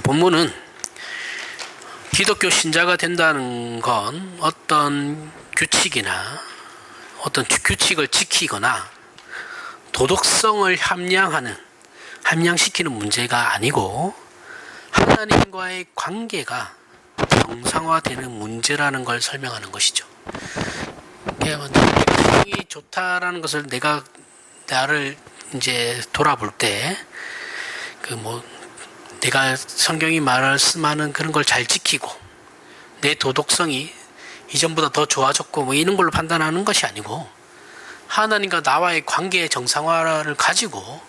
본문은 기독교 신자가 된다는 건 어떤 규칙이나 어떤 규칙을 지키거나 도덕성을 함양시키는 문제가 아니고 하나님과의 관계가 정상화되는 문제라는 걸 설명하는 것이죠. 성경이 좋다라는 것을 나를 이제 돌아볼 때 내가 성경이 말씀하는 그런 걸 잘 지키고 내 도덕성이 이전보다 더 좋아졌고 이런 걸로 판단하는 것이 아니고 하나님과 나와의 관계의 정상화를 가지고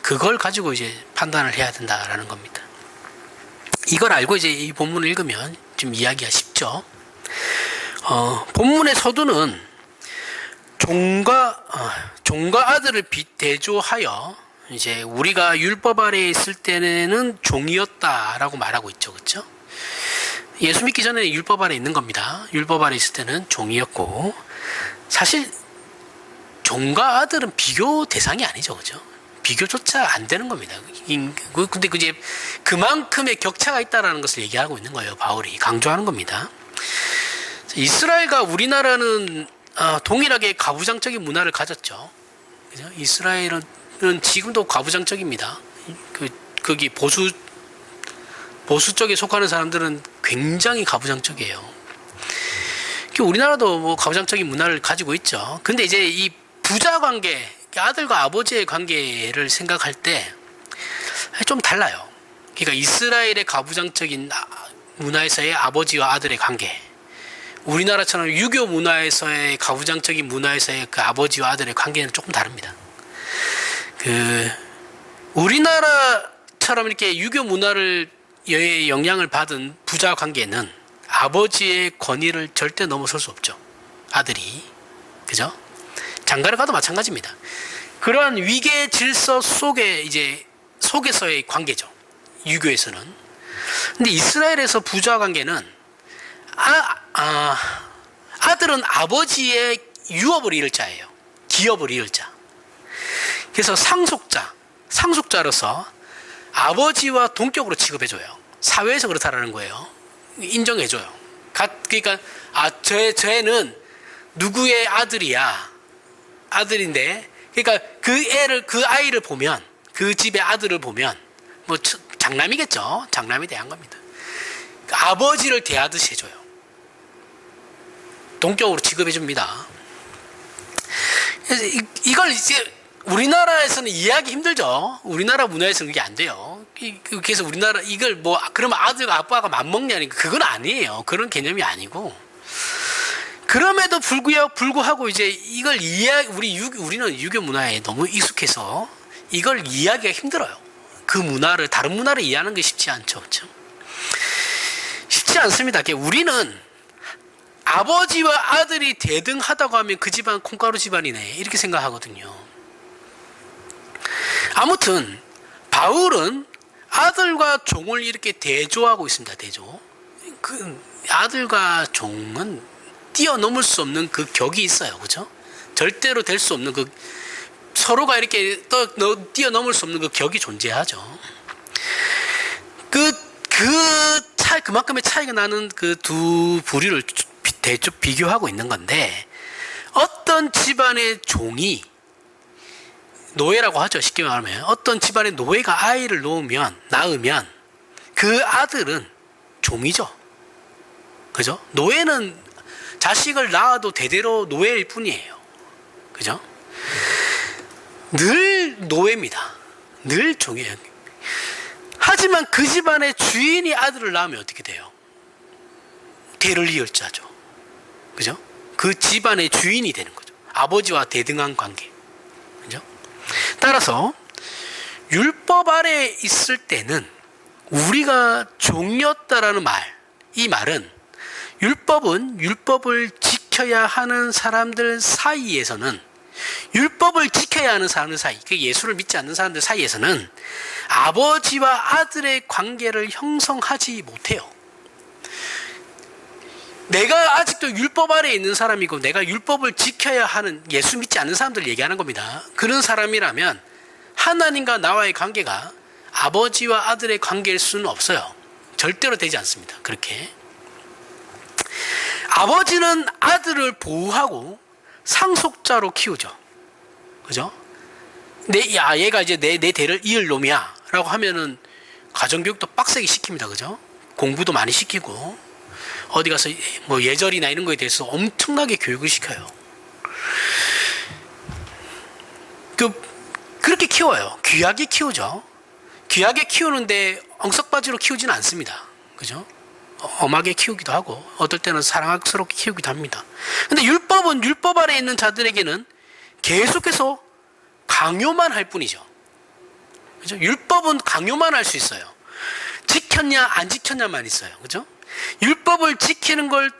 그걸 가지고 이제 판단을 해야 된다라는 겁니다. 이걸 알고 이제 이 본문을 읽으면 좀 이해하기가 쉽죠. 본문의 서두는 종과 아들을 대조하여 이제 우리가 율법 아래에 있을 때는 종이었다라고 말하고 있죠, 그렇죠? 예수 믿기 전에 율법 아래 있는 겁니다. 율법 아래 있을 때는 종이었고 사실 종과 아들은 비교 대상이 아니죠, 그렇죠? 비교조차 안 되는 겁니다. 근데 이제 그만큼의 격차가 있다라는 것을 얘기하고 있는 거예요. 바울이 강조하는 겁니다. 이스라엘과 우리나라는 동일하게 가부장적인 문화를 가졌죠. 그죠? 이스라엘은 지금도 가부장적입니다. 거기 보수 쪽에 속하는 사람들은 굉장히 가부장적이에요. 우리나라도 가부장적인 문화를 가지고 있죠. 근데 이제 이 부자 관계, 아들과 아버지의 관계를 생각할 때 좀 달라요. 그러니까 이스라엘의 가부장적인 문화에서의 아버지와 아들의 관계, 우리나라처럼 유교 문화에서의 가부장적인 문화에서의 그 아버지와 아들의 관계는 조금 다릅니다. 우리나라처럼 이렇게 유교 문화를 영향을 받은 부자 관계는 아버지의 권위를 절대 넘어설 수 없죠. 아들이. 그죠? 장가를 가도 마찬가지입니다. 그러한 위계 질서 속에서의 관계죠. 유교에서는. 근데 이스라엘에서 부자 관계는 아들은 아버지의 유업을 이을 자예요. 기업을 이을 자. 그래서 상속자로서 아버지와 동격으로 취급해줘요. 사회에서 그렇다라는 거예요. 인정해줘요. 그러니까 쟤는 누구의 아들인데, 그러니까 그 아이를 보면, 그 집의 아들을 보면 장남이겠죠. 장남이 대한 겁니다. 아버지를 대하듯이 해줘요. 동격으로 취급해줍니다. 그래서 이걸 이제 우리나라에서는 이해하기 힘들죠. 우리나라 문화에서는 그게 안 돼요. 그래서 이걸 그러면 아들과 아빠가 맞먹냐니까 그건 아니에요. 그런 개념이 아니고. 그럼에도 불구하고 이제 이걸 우리는 유교 문화에 너무 익숙해서 이걸 이해하기가 힘들어요. 다른 문화를 이해하는 게 쉽지 않죠. 그렇죠? 쉽지 않습니다. 우리는 아버지와 아들이 대등하다고 하면 그 집안 콩가루 집안이네 이렇게 생각하거든요. 아무튼 바울은 아들과 종을 이렇게 대조하고 있습니다. 대조. 아들과 종은 뛰어넘을 수 없는 그 격이 있어요. 그죠? 절대로 될 수 없는 서로가 이렇게 뛰어넘을 수 없는 그 격이 존재하죠. 그만큼의 차이가 나는 그 두 부류를 비교하고 있는 건데, 어떤 집안의 종이, 노예라고 하죠. 쉽게 말하면. 어떤 집안의 노예가 아이를 낳으면, 그 아들은 종이죠. 그죠? 노예는 자식을 낳아도 대대로 노예일 뿐이에요. 그죠? 늘 노예입니다. 늘 종이에요. 하지만 그 집안의 주인이 아들을 낳으면 어떻게 돼요? 대를 이을 자죠. 그죠? 그 집안의 주인이 되는 거죠. 아버지와 대등한 관계. 그죠? 따라서 율법 아래에 있을 때는 우리가 종이었다라는 이 말은 율법을 지켜야 하는 사람들 사이에서는, 율법을 지켜야 하는 사람들 사이, 예수를 믿지 않는 사람들 사이에서는 아버지와 아들의 관계를 형성하지 못해요. 내가 아직도 율법 아래에 있는 사람이고 내가 율법을 지켜야 하는, 예수 믿지 않는 사람들 얘기하는 겁니다. 그런 사람이라면 하나님과 나와의 관계가 아버지와 아들의 관계일 수는 없어요. 절대로 되지 않습니다. 그렇게. 아버지는 아들을 보호하고 상속자로 키우죠. 그죠? 얘가 이제 내 대를 이을 놈이야. 라고 하면은 가정교육도 빡세게 시킵니다. 그죠? 공부도 많이 시키고, 어디 가서 뭐 예절이나 이런 거에 대해서 엄청나게 교육을 시켜요. 그렇게 키워요. 귀하게 키우죠. 귀하게 키우는데 엉석바지로 키우지는 않습니다. 그죠? 엄하게 키우기도 하고, 어떨 때는 사랑스럽게 키우기도 합니다. 근데 율법은 율법 아래 있는 자들에게는 계속해서 강요만 할 뿐이죠. 그죠? 율법은 강요만 할 수 있어요. 지켰냐, 안 지켰냐만 있어요. 그죠? 율법을 지키는 걸,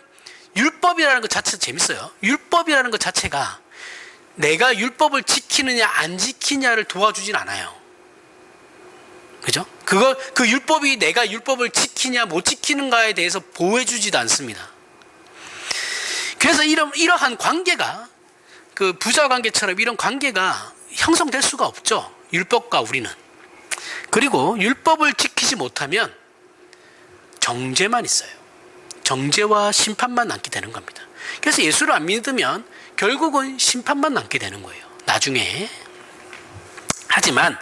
율법이라는 것 자체가 재밌어요. 율법이라는 것 자체가 내가 율법을 지키느냐, 안 지키냐를 도와주진 않아요. 그죠? 그 율법이 내가 율법을 지키냐, 못 지키는가에 대해서 보호해주지도 않습니다. 그래서 이러한 관계가, 그 부자 관계처럼 이런 관계가 형성될 수가 없죠. 율법과 우리는. 그리고 율법을 지키지 못하면 정죄만 있어요. 정죄와 심판만 남게 되는 겁니다. 그래서 예수를 안 믿으면 결국은 심판만 남게 되는 거예요. 나중에. 하지만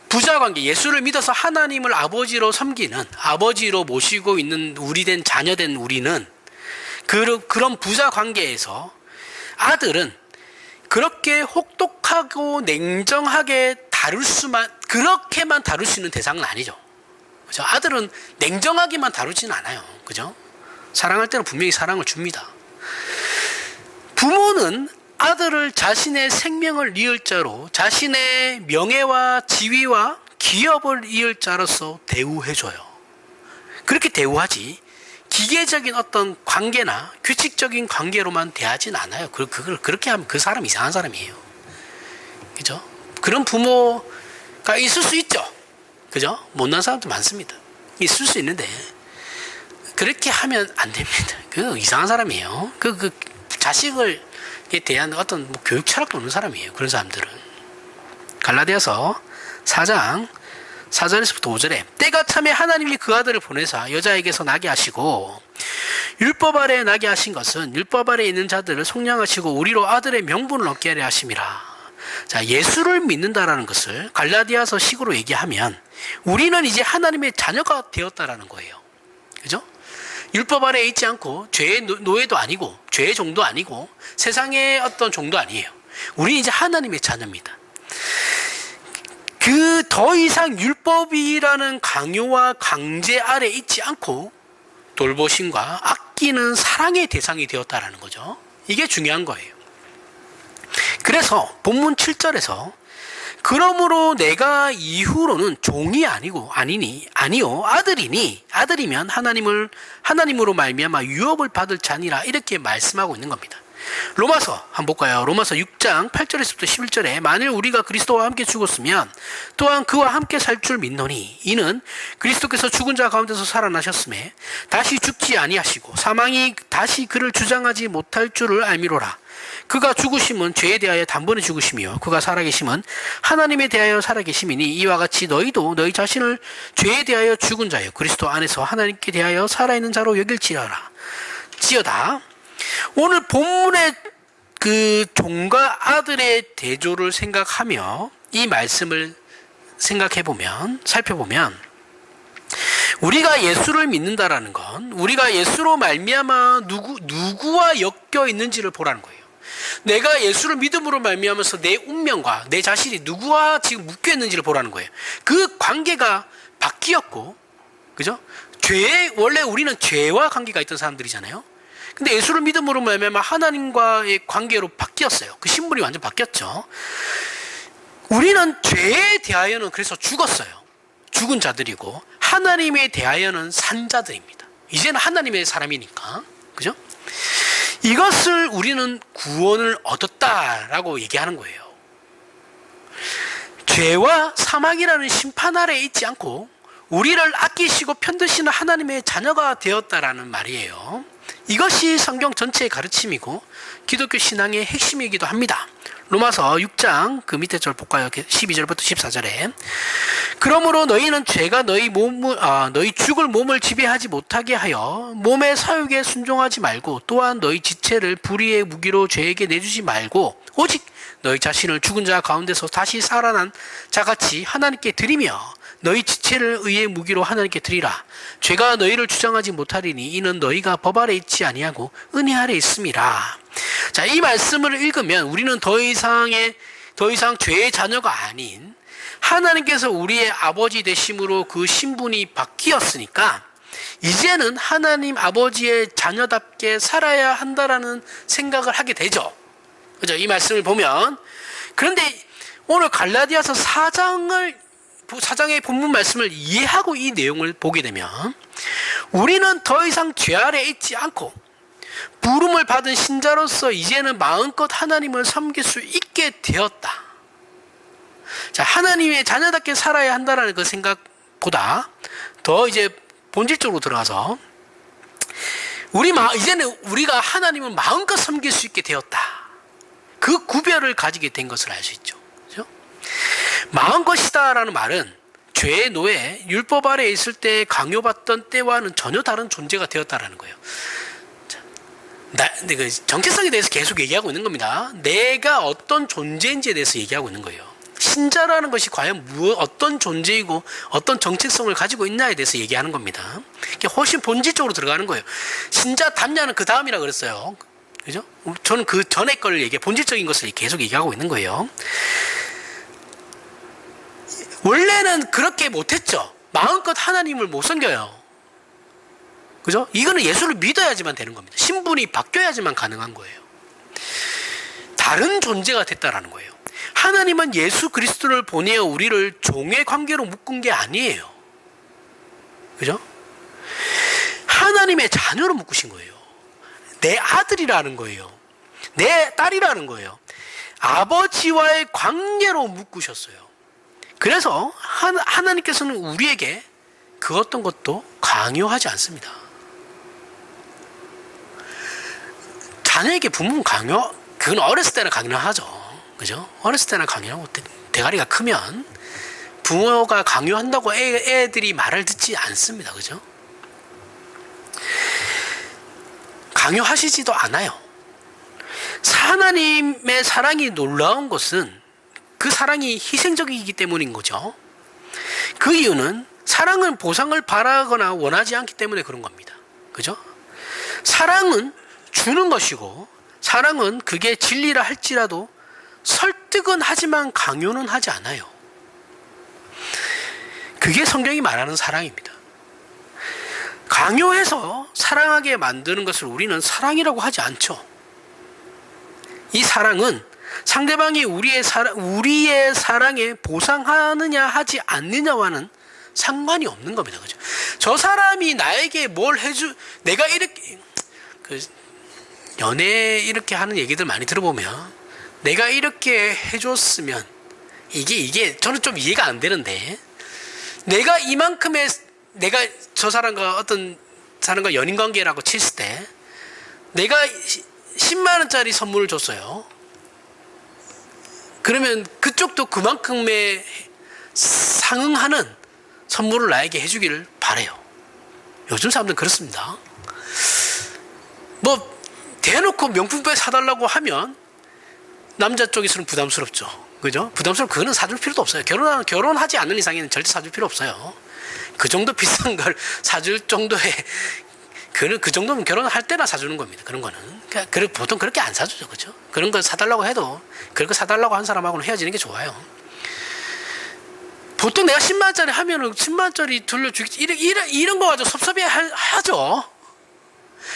부자 관계, 예수를 믿어서 하나님을 아버지로 섬기는, 아버지로 모시고 있는 우리된 자녀된 우리는 그런 부자 관계에서 아들은 그렇게 혹독하고 냉정하게 그렇게만 다룰 수 있는 대상은 아니죠. 그죠? 아들은 냉정하게만 다루지는 않아요. 그죠? 사랑할 때는 분명히 사랑을 줍니다. 부모는 아들을 자신의 생명을 이을 자로, 자신의 명예와 지위와 기업을 이을 자로서 대우해줘요. 그렇게 대우하지, 기계적인 어떤 관계나 규칙적인 관계로만 대하진 않아요. 그렇게 하면 그 사람 이상한 사람이에요. 그죠? 그런 부모가 있을 수 있죠. 그죠? 못난 사람도 많습니다. 있을 수 있는데, 그렇게 하면 안 됩니다. 이상한 사람이에요. 자식을 대한 어떤 교육 철학도 없는 사람이에요. 그런 사람들은. 갈라디아서 4장 4절에서부터 5절에 때가 참에 하나님이 그 아들을 보내사 여자에게서 나게 하시고 율법 아래에 나게 하신 것은 율법 아래에 있는 자들을 속량하시고 우리로 아들의 명분을 얻게 하려 하심이라. 자, 예수를 믿는다라는 것을 갈라디아서 식으로 얘기하면 우리는 이제 하나님의 자녀가 되었다라는 거예요. 그죠? 율법 아래에 있지 않고 죄의 노예도 아니고 죄의 종도 아니고 세상의 어떤 종도 아니에요. 우리는 이제 하나님의 자녀입니다. 더 이상 율법이라는 강요와 강제 아래에 있지 않고 돌보심과 아끼는 사랑의 대상이 되었다라는 거죠. 이게 중요한 거예요. 그래서 본문 7절에서 그러므로 내가 이후로는 종이 아니요 아들이면 하나님으로 말미암아 유업을 받을 자니라 이렇게 말씀하고 있는 겁니다. 로마서 한번 볼까요? 로마서 6장 8절에서부터 11절에 만일 우리가 그리스도와 함께 죽었으면 또한 그와 함께 살 줄 믿노니 이는 그리스도께서 죽은 자 가운데서 살아나셨음에 다시 죽지 아니하시고 사망이 다시 그를 주장하지 못할 줄을 알미로라. 그가 죽으심은 죄에 대하여 단번에 죽으심이요 그가 살아계심은 하나님에 대하여 살아계심이니 이와 같이 너희도 너희 자신을 죄에 대하여 죽은 자요 그리스도 안에서 하나님께 대하여 살아있는 자로 여길지어다. 오늘 본문의 그 종과 아들의 대조를 생각하며 이 말씀을 살펴보면 우리가 예수를 믿는다라는 건 우리가 예수로 말미암아 누구와 엮여 있는지를 보라는 거예요. 내가 예수를 믿음으로 말미암아서 내 운명과 내 자신이 누구와 지금 묶여 있는지를 보라는 거예요. 그 관계가 바뀌었고, 그죠? 원래 우리는 죄와 관계가 있던 사람들이잖아요. 근데 예수를 믿음으로 말미암아 하나님과의 관계로 바뀌었어요. 그 신분이 완전 바뀌었죠. 우리는 죄에 대하여는 그래서 죽었어요. 죽은 자들이고 하나님에 대하여는 산 자들입니다. 이제는 하나님의 사람이니까, 그죠? 이것을 우리는 구원을 얻었다라고 얘기하는 거예요. 죄와 사망이라는 심판 아래에 있지 않고 우리를 아끼시고 편드시는 하나님의 자녀가 되었다라는 말이에요. 이것이 성경 전체의 가르침이고 기독교 신앙의 핵심이기도 합니다. 로마서 6장 그 밑에 절 볼까요? 12절부터 14절에 그러므로 너희는 죄가 너희 죽을 몸을 지배하지 못하게 하여 몸의 사욕에 순종하지 말고 또한 너희 지체를 불의의 무기로 죄에게 내주지 말고 오직 너희 자신을 죽은 자 가운데서 다시 살아난 자같이 하나님께 드리며 너희 지체를 의의 무기로 하나님께 드리라. 죄가 너희를 주장하지 못하리니 이는 너희가 법 아래 있지 아니하고 은혜 아래 있음이라. 자, 이 말씀을 읽으면 우리는 더 이상 죄의 자녀가 아닌 하나님께서 우리의 아버지 되심으로 그 신분이 바뀌었으니까 이제는 하나님 아버지의 자녀답게 살아야 한다라는 생각을 하게 되죠. 그죠? 이 말씀을 보면. 그런데 오늘 갈라디아서 4장의 본문 말씀을 이해하고 이 내용을 보게 되면 우리는 더 이상 죄 아래 있지 않고 부름을 받은 신자로서 이제는 마음껏 하나님을 섬길 수 있게 되었다. 자, 하나님의 자녀답게 살아야 한다는 그 생각보다 더 이제 본질적으로 들어가서 이제는 우리가 하나님을 마음껏 섬길 수 있게 되었다. 그 구별을 가지게 된 것을 알 수 있죠. 그렇죠? 마음껏이다라는 말은 죄의 노예, 율법 아래에 있을 때 강요받던 때와는 전혀 다른 존재가 되었다라는 거예요. 그 정체성에 대해서 계속 얘기하고 있는 겁니다. 내가 어떤 존재인지에 대해서 얘기하고 있는 거예요. 신자라는 것이 과연 어떤 존재이고 어떤 정체성을 가지고 있냐에 대해서 얘기하는 겁니다. 훨씬 본질적으로 들어가는 거예요. 신자 담냐는 그 다음이라 그랬어요. 그죠? 저는 그 전에 걸 본질적인 것을 계속 얘기하고 있는 거예요. 원래는 그렇게 못했죠. 마음껏 하나님을 못 섬겨요. 그죠? 이거는 예수를 믿어야지만 되는 겁니다. 신분이 바뀌어야지만 가능한 거예요. 다른 존재가 됐다라는 거예요. 하나님은 예수 그리스도를 보내어 우리를 종의 관계로 묶은 게 아니에요. 그죠? 하나님의 자녀로 묶으신 거예요. 내 아들이라는 거예요. 내 딸이라는 거예요. 아버지와의 관계로 묶으셨어요. 그래서 하나님께서는 우리에게 그 어떤 것도 강요하지 않습니다. 자녀에게 부모는 그건 어렸을 때는 강요하죠. 그죠? 어렸을 때는 강요하고 대가리가 크면 부모가 강요한다고 애들이 말을 듣지 않습니다. 그죠? 강요하시지도 않아요. 하나님의 사랑이 놀라운 것은 그 사랑이 희생적이기 때문인 거죠. 그 이유는 사랑은 보상을 바라거나 원하지 않기 때문에 그런 겁니다. 그죠? 사랑은 주는 것이고 사랑은 그게 진리라 할지라도 설득은 하지만 강요는 하지 않아요. 그게 성경이 말하는 사랑입니다. 강요해서 사랑하게 만드는 것을 우리는 사랑이라고 하지 않죠. 이 사랑은 상대방이 우리의 사랑에 보상하느냐 하지 않느냐와는 상관이 없는 겁니다. 그죠? 저 사람이 나에게 내가 이렇게 연애 이렇게 하는 얘기들 많이 들어보면 내가 이렇게 해줬으면 이게 저는 좀 이해가 안 되는데 내가 저 사람과 어떤 사람과 연인 관계라고 쳤을 때 내가 10만 원짜리 선물을 줬어요. 그러면 그쪽도 그만큼의 상응하는 선물을 나에게 해주기를 바라요. 요즘 사람들은 그렇습니다. 대놓고 명품백 사달라고 하면 남자 쪽에서는 부담스럽죠. 그죠? 그거는 사줄 필요도 없어요. 결혼하지 않는 이상에는 절대 사줄 필요 없어요. 그 정도 비싼 걸 사줄 정도의, 그 정도면 결혼할 때나 사주는 겁니다. 그런 거는. 보통 그렇게 안 사주죠. 그죠? 그런 거 사달라고 해도, 그런 거 사달라고 한 사람하고는 헤어지는 게 좋아요. 보통 내가 10만원짜리 하면은 10만원짜리 돌려주기, 이런 거 가지고 섭섭해 하죠.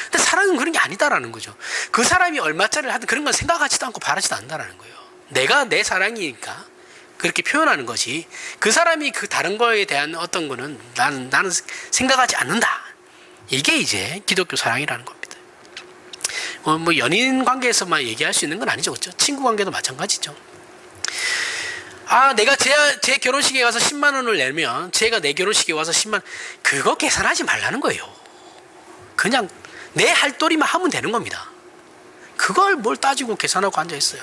근데 사랑은 그런 게 아니다라는 거죠. 그 사람이 얼마짜리를 하든 그런 건 생각하지도 않고 바라지도 않는다라는 거예요. 내가 내 사랑이니까 그렇게 표현하는 것이, 그 사람이 그 다른 거에 대한 어떤 거는 나는 생각하지 않는다. 이게 이제 기독교 사랑이라는 겁니다. 연인 관계에서만 얘기할 수 있는 건 아니죠. 그렇죠? 친구 관계도 마찬가지죠. 내가 제 결혼식에 와서 10만 원을 내면 제가 내 결혼식에 와서 10만 원, 그거 계산하지 말라는 거예요. 그냥 내 할 도리만 하면 되는 겁니다. 그걸 뭘 따지고 계산하고 앉아 있어요.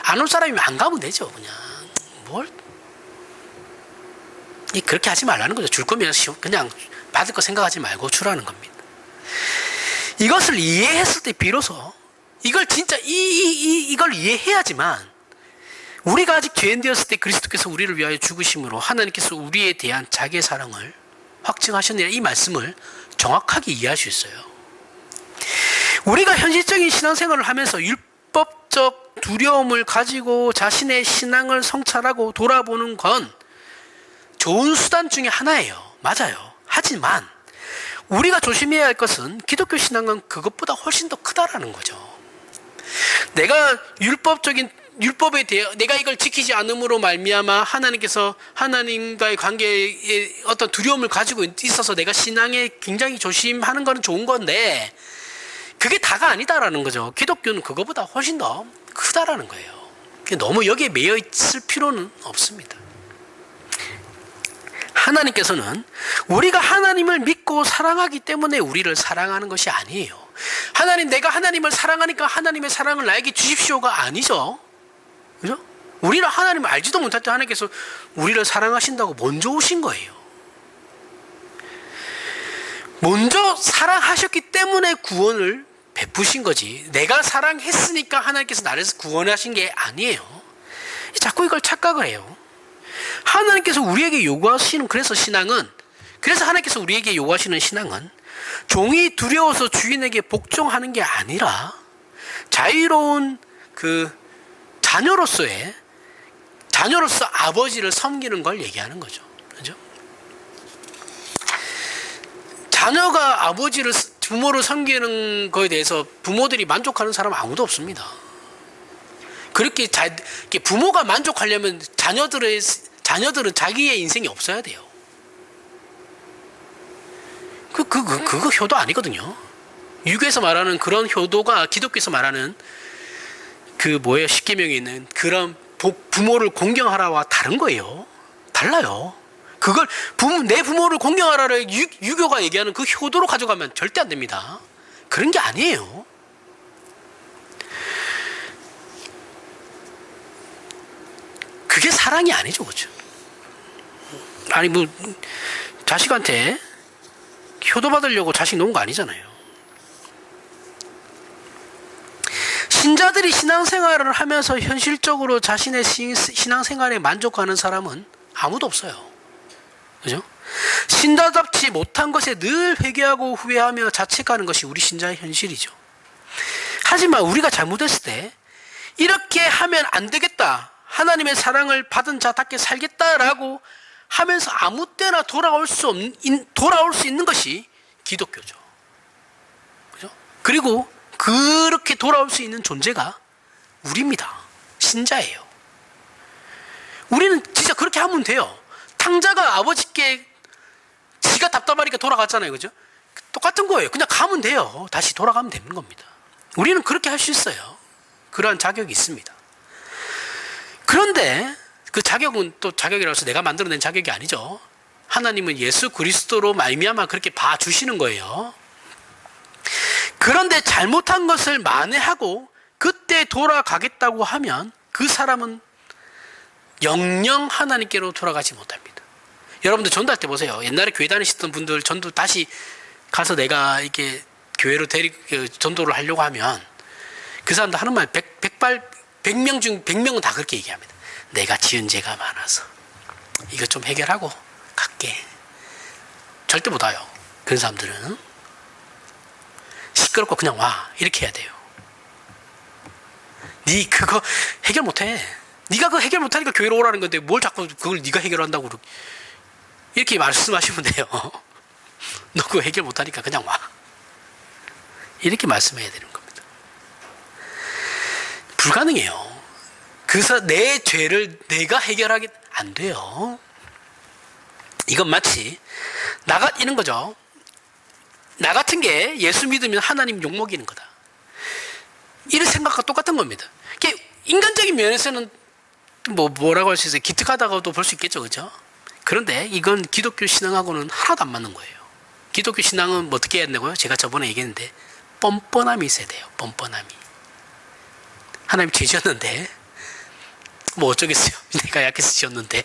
안 올 사람이면 안 가면 되죠. 그냥 뭘 그렇게 하지 말라는 거죠. 줄 거면 그냥 받을 거 생각하지 말고 주라는 겁니다. 이것을 이해했을 때 비로소 이걸 진짜 이걸 이해해야지만 우리가 아직 죄인 되었을 때 그리스도께서 우리를 위하여 죽으심으로 하나님께서 우리에 대한 자기의 사랑을 확증하셨느냐 이 말씀을 정확하게 이해할 수 있어요. 우리가 현실적인 신앙생활을 하면서 율법적 두려움을 가지고 자신의 신앙을 성찰하고 돌아보는 건 좋은 수단 중에 하나예요. 맞아요. 하지만 우리가 조심해야 할 것은 기독교 신앙은 그것보다 훨씬 더 크다라는 거죠. 내가 율법에 대해 내가 이걸 지키지 않음으로 말미암아 하나님께서 하나님과의 관계에 어떤 두려움을 가지고 있어서 내가 신앙에 굉장히 조심하는 것은 좋은 건데 그게 다가 아니다라는 거죠. 기독교는 그것보다 훨씬 더 크다라는 거예요. 너무 여기에 매여 있을 필요는 없습니다. 하나님께서는 우리가 하나님을 믿고 사랑하기 때문에 우리를 사랑하는 것이 아니에요. 내가 하나님을 사랑하니까 하나님의 사랑을 나에게 주십시오가 아니죠. 그죠? 우리는 하나님을 알지도 못할 때 하나님께서 우리를 사랑하신다고 먼저 오신 거예요. 먼저 사랑하셨기 때문에 구원을 베푸신 거지. 내가 사랑했으니까 하나님께서 나를 구원하신 게 아니에요. 자꾸 이걸 착각을 해요. 하나님께서 우리에게 요구하시는 그래서 하나님께서 우리에게 요구하시는 신앙은 종이 두려워서 주인에게 복종하는 게 아니라 자유로운 자녀로서 아버지를 섬기는 걸 얘기하는 거죠. 그죠? 자녀가 부모를 섬기는 거에 대해서 부모들이 만족하는 사람은 아무도 없습니다. 그렇게 부모가 만족하려면 자녀들은 자기의 인생이 없어야 돼요. 그거 효도 아니거든요. 유교에서 말하는 그런 효도가 기독교에서 말하는 십계명에 있는 그런 부모를 공경하라와 다른 거예요. 달라요. 그걸 내 부모를 공경하라를 유교가 얘기하는 그 효도로 가져가면 절대 안 됩니다. 그런 게 아니에요. 그게 사랑이 아니죠, 그죠? 아니 자식한테 효도받으려고 자식 놓은 거 아니잖아요. 신자들이 신앙생활을 하면서 현실적으로 자신의 신앙생활에 만족하는 사람은 아무도 없어요. 그죠? 신자답지 못한 것에 늘 회개하고 후회하며 자책하는 것이 우리 신자의 현실이죠. 하지만 우리가 잘못했을 때 이렇게 하면 안 되겠다. 하나님의 사랑을 받은 자답게 살겠다라고 하면서 아무 때나 돌아올 수 있는 것이 기독교죠. 그죠? 그리고 그렇게 돌아올 수 있는 존재가 우리입니다. 신자예요. 우리는 진짜 그렇게 하면 돼요. 탕자가 아버지께 지가 답답하니까 돌아갔잖아요. 그죠? 똑같은 거예요. 그냥 가면 돼요. 다시 돌아가면 되는 겁니다. 우리는 그렇게 할 수 있어요. 그러한 자격이 있습니다. 그런데 그 자격은 또 자격이라서 내가 만들어낸 자격이 아니죠. 하나님은 예수 그리스도로 말미암아 그렇게 봐주시는 거예요. 그런데 잘못한 것을 만회하고 그때 돌아가겠다고 하면 그 사람은 영영 하나님께로 돌아가지 못합니다. 여러분들 전도할 때 보세요. 옛날에 교회 다니셨던 분들 전도 다시 가서 내가 이렇게 교회로 전도를 하려고 하면 그 사람들 하는 말 100명 중 100명은 다 그렇게 얘기합니다. 내가 지은 죄가 많아서 이것 좀 해결하고 갈게. 절대 못 와요. 그런 사람들은 시끄럽고 그냥 와 이렇게 해야 돼요. 네 그거 해결 못해. 네가 그거 해결 못하니까 교회로 오라는 건데 뭘 자꾸 그걸 네가 해결한다고 이렇게 말씀하시면 돼요. 너 그거 해결 못하니까 그냥 와 이렇게 말씀해야 되는 겁니다. 불가능해요. 그래서 내 죄를 내가 해결하기 안 돼요. 이건 마치 이런 거죠. 나 같은 게 예수 믿으면 하나님 욕먹이는 거다. 이런 생각과 똑같은 겁니다. 인간적인 면에서는 뭐라고 할 수 있어요? 기특하다고도 볼 수 있겠죠, 그죠? 그런데 이건 기독교 신앙하고는 하나도 안 맞는 거예요. 기독교 신앙은 어떻게 해야 된다고요? 제가 저번에 얘기했는데 뻔뻔함이 있어야 돼요. 뻔뻔함이. 하나님 죄 지었는데 뭐 어쩌겠어요. 내가 약해서 지었는데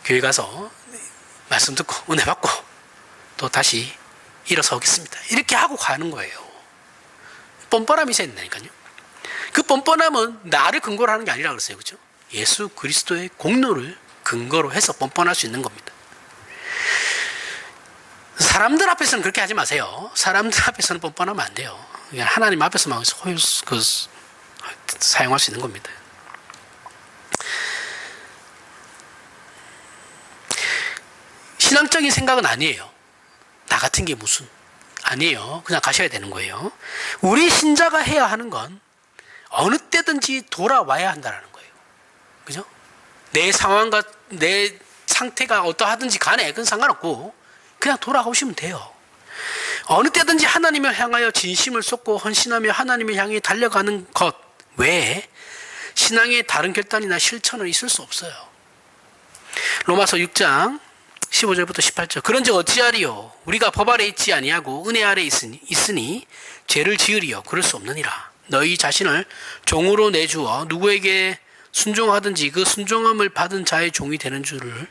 교회 가서 말씀 듣고 은혜 받고 또 다시 일어서 오겠습니다. 이렇게 하고 가는 거예요. 뻔뻔함이 있어야 된다니까요. 그 뻔뻔함은 나를 근거로 하는 게 아니라 그랬어요. 그죠? 예수 그리스도의 공로를 근거로 해서 뻔뻔할 수 있는 겁니다. 사람들 앞에서는 그렇게 하지 마세요. 사람들 앞에서는 뻔뻔하면 안 돼요. 그냥 하나님 앞에서만 사용할 수 있는 겁니다. 신앙적인 생각은 아니에요. 나 같은 게 무슨 아니에요. 그냥 가셔야 되는 거예요. 우리 신자가 해야 하는 건 어느 때든지 돌아와야 한다는 거예요. 그죠? 내 상황과 내 상태가 어떠하든지 간에 그건 상관없고 그냥 돌아오시면 돼요. 어느 때든지 하나님을 향하여 진심을 쏟고 헌신하며 하나님을 향해 달려가는 것 외에 신앙의 다른 결단이나 실천은 있을 수 없어요. 로마서 6장 15절부터 18절. 그런즉 어찌하리요? 우리가 법 아래 있지 아니하고 은혜 아래 있으니 죄를 지으리요? 그럴 수 없느니라. 너희 자신을 종으로 내주어 누구에게 순종하든지 그 순종함을 받은 자의 종이 되는 줄을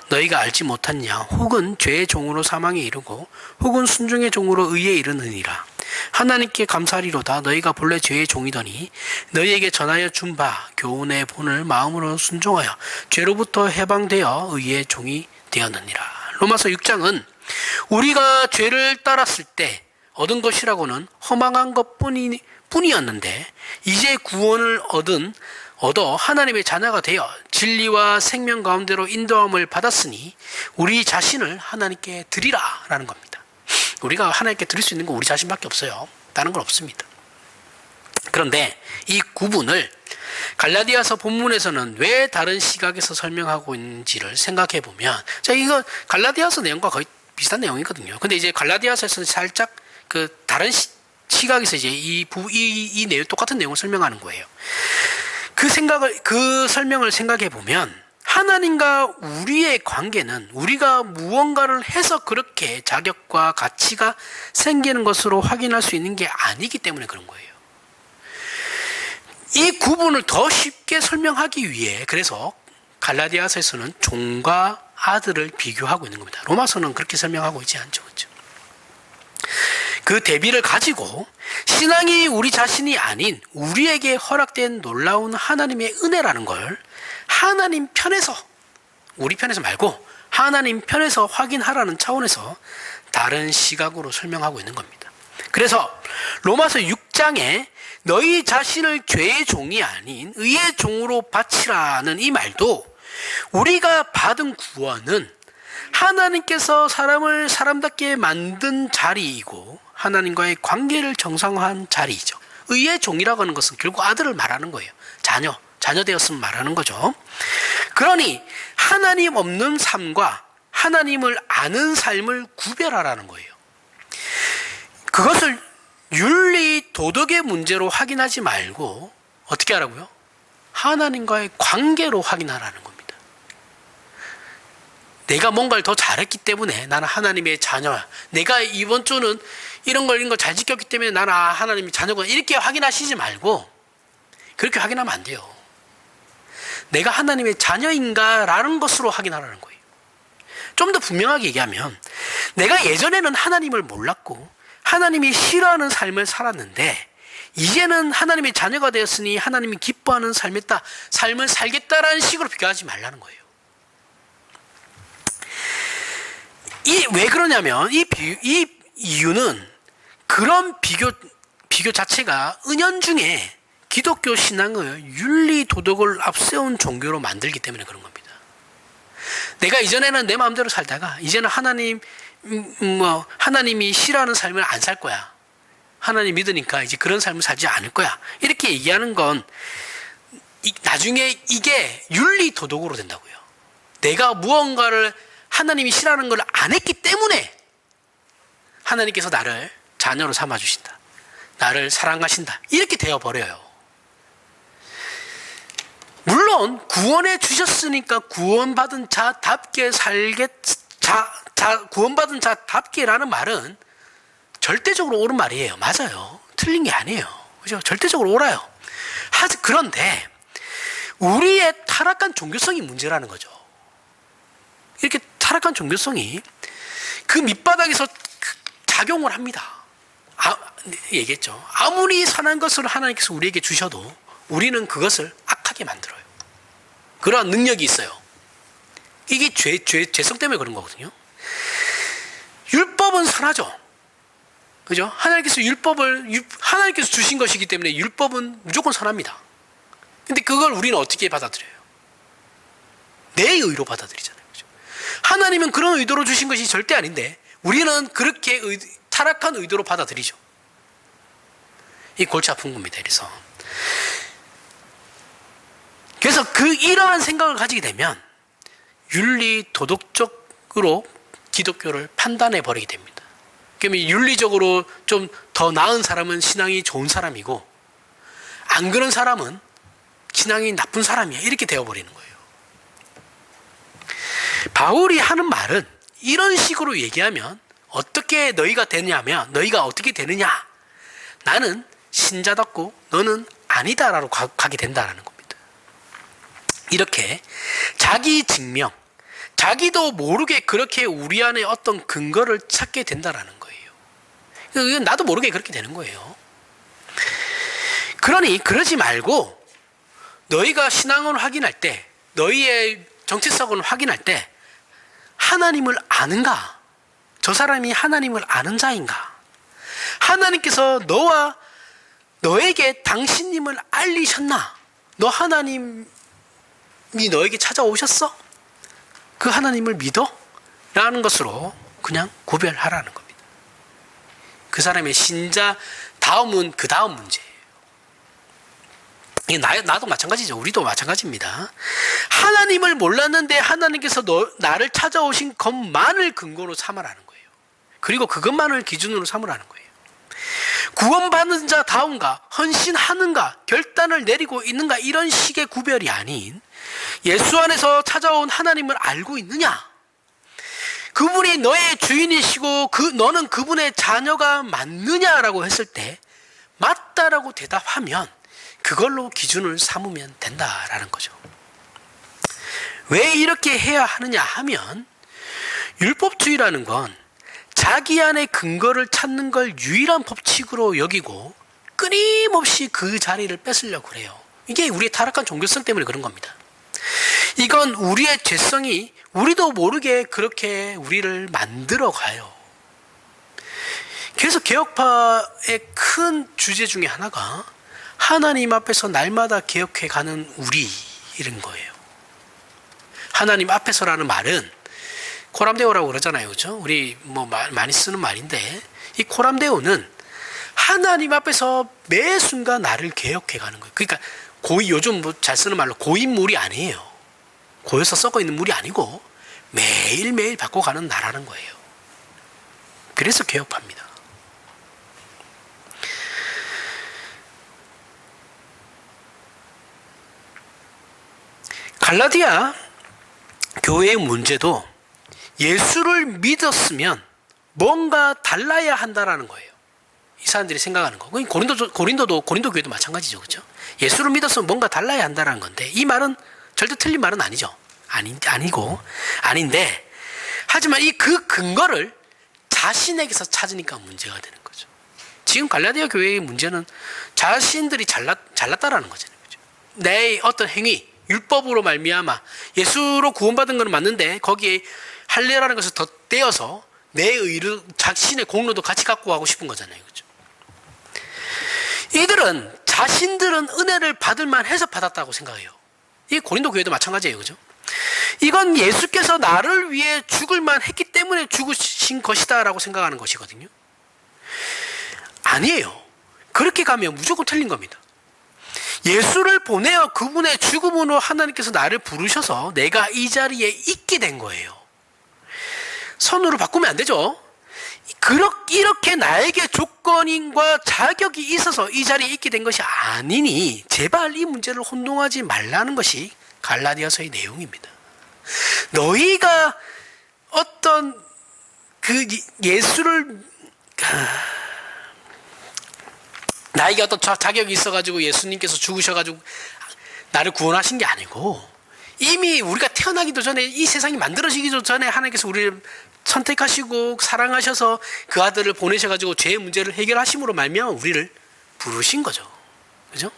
너희가 알지 못하냐? 혹은 죄의 종으로 사망에 이르고 혹은 순종의 종으로 의에 이르느니라. 하나님께 감사하리로다. 너희가 본래 죄의 종이더니 너희에게 전하여 준 바 교훈의 본을 마음으로 순종하여 죄로부터 해방되어 의의 종이 되었느니라. 로마서 6장은 우리가 죄를 따랐을 때 얻은 것이라고는 허망한 것뿐이었는데 이제 구원을 얻어 하나님의 자녀가 되어 진리와 생명 가운데로 인도함을 받았으니 우리 자신을 하나님께 드리라 라는 겁니다. 우리가 하나님께 드릴 수 있는 건 우리 자신밖에 없어요. 다른 건 없습니다. 그런데 이 구분을 갈라디아서 본문에서는 왜 다른 시각에서 설명하고 있는지를 생각해 보면, 자, 이거 갈라디아서 내용과 거의 비슷한 내용이거든요. 근데 이제 갈라디아서에서는 살짝 그 다른 시각에서 이제 이 내용, 똑같은 내용을 설명하는 거예요. 그 설명을 생각해 보면, 하나님과 우리의 관계는 우리가 무언가를 해서 그렇게 자격과 가치가 생기는 것으로 확인할 수 있는 게 아니기 때문에 그런 거예요. 이 구분을 더 쉽게 설명하기 위해 그래서 갈라디아서에서는 종과 아들을 비교하고 있는 겁니다. 로마서는 그렇게 설명하고 있지 않죠. 그렇죠? 그 대비를 가지고 신앙이 우리 자신이 아닌 우리에게 허락된 놀라운 하나님의 은혜라는 걸 하나님 편에서, 우리 편에서 말고 하나님 편에서 확인하라는 차원에서 다른 시각으로 설명하고 있는 겁니다. 그래서 로마서 6장에 너희 자신을 죄의 종이 아닌 의의 종으로 바치라는 이 말도 우리가 받은 구원은 하나님께서 사람을 사람답게 만든 자리이고 하나님과의 관계를 정상화한 자리이죠. 의의 종이라고 하는 것은 결국 아들을 말하는 거예요. 자녀 되었으면 말하는 거죠. 그러니 하나님 없는 삶과 하나님을 아는 삶을 구별하라는 거예요. 그것을 윤리, 도덕의 문제로 확인하지 말고 어떻게 하라고요? 하나님과의 관계로 확인하라는 겁니다. 내가 뭔가를 더 잘했기 때문에 나는 하나님의 자녀야. 내가 이번 주는 이런 걸 잘 지켰기 때문에 나는 하나님의 자녀구나. 이렇게 확인하시지 말고 그렇게 확인하면 안 돼요. 내가 하나님의 자녀인가라는 것으로 확인하라는 거예요. 좀 더 분명하게 얘기하면 내가 예전에는 하나님을 몰랐고 하나님이 싫어하는 삶을 살았는데 이제는 하나님의 자녀가 되었으니 하나님이 기뻐하는 삶을 살겠다라는 식으로 비교하지 말라는 거예요. 왜 그러냐면 이 이유는 그런 비교 자체가 은연중에 기독교 신앙을 윤리 도덕을 앞세운 종교로 만들기 때문에 그런 겁니다. 내가 이전에는 내 마음대로 살다가 이제는 하나님이 싫어하는 삶을 안 살 거야. 하나님 믿으니까 이제 그런 삶을 살지 않을 거야. 이렇게 얘기하는 건 나중에 이게 윤리 도덕으로 된다고요. 내가 무언가를 하나님이 싫어하는 걸 안 했기 때문에 하나님께서 나를 자녀로 삼아주신다. 나를 사랑하신다. 이렇게 되어버려요. 물론 구원해 주셨으니까 구원받은 자답게라는 말은 절대적으로 옳은 말이에요. 맞아요. 틀린 게 아니에요. 그죠? 절대적으로 옳아요. 그런데 우리의 타락한 종교성이 문제라는 거죠. 이렇게 타락한 종교성이 그 밑바닥에서 작용을 합니다. 얘기했죠. 아무리 선한 것을 하나님께서 우리에게 주셔도 우리는 그것을 악하게 만들어요. 그러한 능력이 있어요. 이게 죄성 때문에 그런 거거든요. 율법은 선하죠. 그죠? 하나님께서 주신 것이기 때문에 율법은 무조건 선합니다. 근데 그걸 우리는 어떻게 받아들여요? 내 의로 받아들이잖아요. 그죠? 하나님은 그런 의도로 주신 것이 절대 아닌데 우리는 그렇게 타락한 의도로 받아들이죠. 이 골치 아픈 겁니다. 그래서 이러한 생각을 가지게 되면 윤리 도덕적으로 기독교를 판단해 버리게 됩니다. 그러면 윤리적으로 좀 더 나은 사람은 신앙이 좋은 사람이고 안 그런 사람은 신앙이 나쁜 사람이야. 이렇게 되어버리는 거예요. 바울이 하는 말은 이런 식으로 얘기하면 어떻게 너희가 되냐면 너희가 어떻게 되느냐. 나는 신자답고 너는 아니다라고 가게 된다라는 겁니다. 이렇게 자기 증명, 자기도 모르게 그렇게 우리 안에 어떤 근거를 찾게 된다라는 거예요. 나도 모르게 그렇게 되는 거예요. 그러니 그러지 말고 너희가 신앙을 확인할 때, 너희의 정체성을 확인할 때 하나님을 아는가? 저 사람이 하나님을 아는 자인가? 하나님께서 너에게 당신님을 알리셨나? 너 하나님이 너에게 찾아오셨어? 그 하나님을 믿어? 라는 것으로 그냥 구별하라는 겁니다. 그 사람의 신자 다음은 그 다음 문제예요. 나도 마찬가지죠. 우리도 마찬가지입니다. 하나님을 몰랐는데 하나님께서 나를 찾아오신 것만을 근거로 삼으라는 거예요. 그리고 그것만을 기준으로 삼으라는 거예요. 구원받는 자 다운가, 헌신하는가, 결단을 내리고 있는가, 이런 식의 구별이 아닌 예수 안에서 찾아온 하나님을 알고 있느냐? 그분이 너의 주인이시고 너는 그분의 자녀가 맞느냐라고 했을 때 맞다라고 대답하면 그걸로 기준을 삼으면 된다라는 거죠. 왜 이렇게 해야 하느냐 하면 율법주의라는 건 자기 안에 근거를 찾는 걸 유일한 법칙으로 여기고 끊임없이 그 자리를 뺏으려고 그래요. 이게 우리의 타락한 종교성 때문에 그런 겁니다. 이건 우리의 죄성이 우리도 모르게 그렇게 우리를 만들어 가요. 그래서 개혁파의 큰 주제 중에 하나가 하나님 앞에서 날마다 개혁해 가는 우리 이런 거예요. 하나님 앞에서라는 말은 코람데오라고 그러잖아요. 그죠? 우리 많이 쓰는 말인데 이 코람데오는 하나님 앞에서 매 순간 나를 개혁해 가는 거예요. 그러니까 요즘 잘 쓰는 말로 고인물이 아니에요. 고여서 썩어 있는 물이 아니고 매일매일 바꿔가는 나라는 거예요. 그래서 개혁파입니다. 갈라디아 교회의 문제도 예수를 믿었으면 뭔가 달라야 한다라는 거예요. 이 사람들이 생각하는 거. 고린도 교회도 마찬가지죠. 그렇죠? 예수를 믿었으면 뭔가 달라야 한다라는 건데 이 말은 절대 틀린 말은 아니죠. 아닌데 하지만 그 근거를 자신에게서 찾으니까 문제가 되는 거죠. 지금 갈라디아 교회의 문제는 자신들이 잘났다라는 거잖아요. 그렇죠? 내 어떤 행위, 율법으로 말미암아 예수로 구원받은 건 맞는데 거기에 할례라는 것을 더 떼어서 내 의를 자신의 공로도 같이 갖고 가고 싶은 거잖아요. 그렇죠? 이들은 자신들은 은혜를 받을 만해서 받았다고 생각해요. 이 고린도 교회도 마찬가지예요. 그죠? 이건 예수께서 나를 위해 죽을 만했기 때문에 죽으신 것이다라고 생각하는 것이거든요. 아니에요. 그렇게 가면 무조건 틀린 겁니다. 예수를 보내어 그분의 죽음으로 하나님께서 나를 부르셔서 내가 이 자리에 있게 된 거예요. 선으로 바꾸면 안 되죠. 이렇게 나에게 조건과 자격이 있어서 이 자리에 있게 된 것이 아니니 제발 이 문제를 혼동하지 말라는 것이 갈라디아서의 내용입니다. 너희가 어떤 예수를 나에게 어떤 자격이 있어가지고 예수님께서 죽으셔가지고 나를 구원하신 게 아니고, 이미 우리가 태어나기도 전에, 이 세상이 만들어지기도 전에 하나님께서 우리를 선택하시고 사랑하셔서 그 아들을 보내셔가지고 죄의 문제를 해결하심으로 말미암아 우리를 부르신 거죠. 그죠?